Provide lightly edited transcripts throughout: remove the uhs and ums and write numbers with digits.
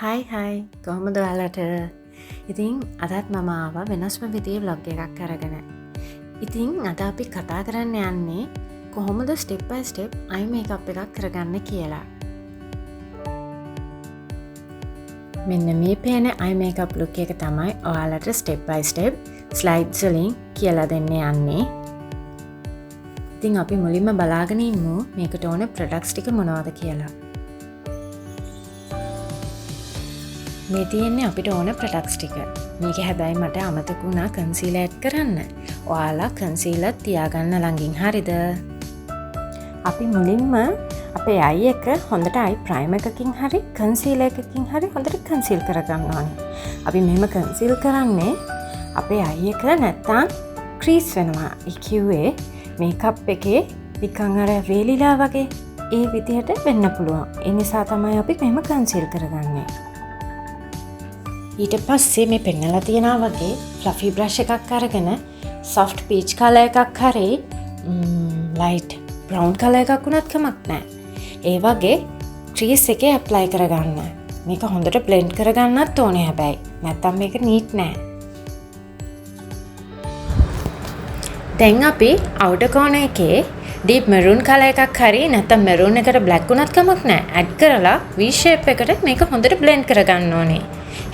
හයි කොහොමද ඔයාලට? ඉතින් අදත් මම ආවා වෙනස්ම විදිහේ vlog එකක් අරගෙන. ඉතින් අද අපි කතා කරන්න යන්නේ කොහොමද step by step eye makeup එකක් කරගන්න කියලා. මෙන්න මේ පේන eye makeup look එක තමයි ඔයාලට step by step slides වලින් කියලා දෙන්න යන්නේ. ඉතින් අපි මුලින්ම බලාගෙන ඉමු මේකට ඕන products ටික මොනවද කියලා. මේ තියෙන්නේ අපිට ඕන ප්‍රොඩක්ට්ස් ටික. මේක හැබැයි මට අමතක වුණා කන්සීලර් ඇඩ් කරන්න. ඔයාලා කන්සීලර් තියාගන්න ළඟින් හරිද? අපි මුලින්ම අපේ අයි එක හොඳට අයි ප්‍රයිමර් එකකින් හරි කන්සීලර් එකකින් හරි හොඳට කන්සීල් කරගන්න ඕනේ. අපි මෙහෙම කන්සීල් කරන්නේ අපේ අයි එක නැත්තම් ක්‍රීස් වෙනවා. ඒ කිව්වේ මේකප් එකේ නිකන් අර වේලිලා වගේ ඒ විදිහට වෙන්න පුළුවන්. ඒ නිසා තමයි අපි මෙහෙම කන්සීල් කරගන්නේ. ඊට පස්සේ මේ පෙන්නලා තියෙනා වගේ ෆ්ලෆි බ්‍රෂ් එකක් අරගෙන soft peach color එකක් හරි light brown color එකක් වුණත් කමක් නැහැ. ඒ වගේ crease එකේ apply කරගන්න. මේක හොඳට blend කරගන්නත් ඕනේ හැබැයි. නැත්තම් මේක neat නෑ. දැන් අපි outer corner එකේ deep maroon color එකක් හරි නැත්තම් maroon එකට black වුණත් කමක් නැහැ. add කරලා V shape එකට මේක හොඳට blend කරගන්න ඕනේ.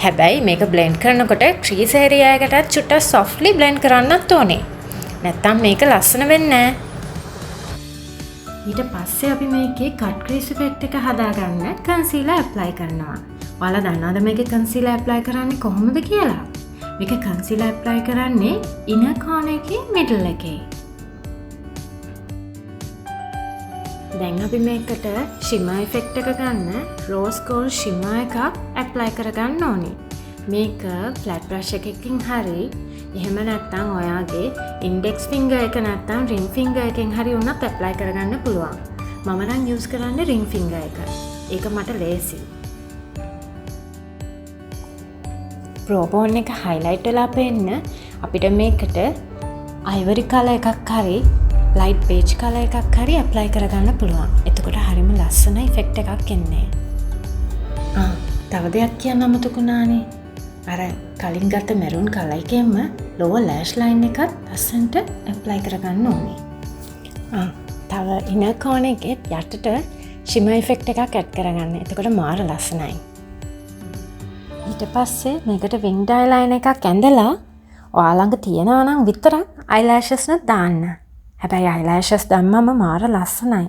හැබැයි මේක blend කරනකොට crease area එකටත් චුට්ටක් softly blend කරන්නත් ඕනේ. නැත්තම් මේක ලස්සන වෙන්නේ නැහැ. ඊට පස්සේ අපි මේකේ cut crease effect එක හදාගන්න concealer apply කරනවා. ඔයාලා දන්නවද මේකේ concealer apply කරන්නේ කොහොමද කියලා? මේක concealer apply කරන්නේ inner corner එකේ middle එකේ. දැන් අපි මේකට shimmer effect එක ගන්න rose gold shimmer එකක් apply කරගන්න ඕනේ. මේක flat brush එකකින් හරි එහෙම නැත්නම් ඔයාගේ index finger එක නැත්නම් ring finger එකෙන් හරි උනත් apply කරගන්න පුළුවන්. මම නම් use කරන්නේ ring finger එක. ඒක මට ලේසි. pro bone එක highlight වෙලා පෙන්න අපිට මේකට ivory color එකක් හරි light beige color එකක් හරි apply කරගන්න පුළුවන්. එතකොට හරිම ලස්සන effect එකක් එන්නේ. තව දෙයක් කියන්න අමතකුණානේ. අර කලින් ගත්ත maroon color එකෙන්ම lower lash line එකත් ලස්සනට apply කරගන්න ඕනේ. තව inner corner එකේ යටට shimmer effect එකක් add කරගන්න. එතකොට මාර ලස්සනයි. ඊට පස්සේ මේකට winged eyeliner එකක් ඇඳලා ඔයා ළඟ තියනවා නම් විතරක් eyelashes න දාන්න. හැබැයි eyelashes දැම්මම මාර ලස්සනයි.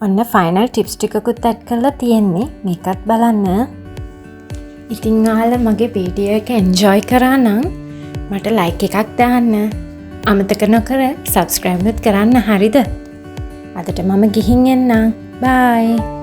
ඔන්න final tips ටිකකුත් add කරලා තියෙන්නේ. මේකත් බලන්න. ඉතින් ඔයාලා මගේ වීඩියෝ එක enjoy කරා නම් මට like එකක් දාන්න. අමතක නොකර subscribe කරන්න හරිද? අදට මම ගිහින් එන්නම්. bye.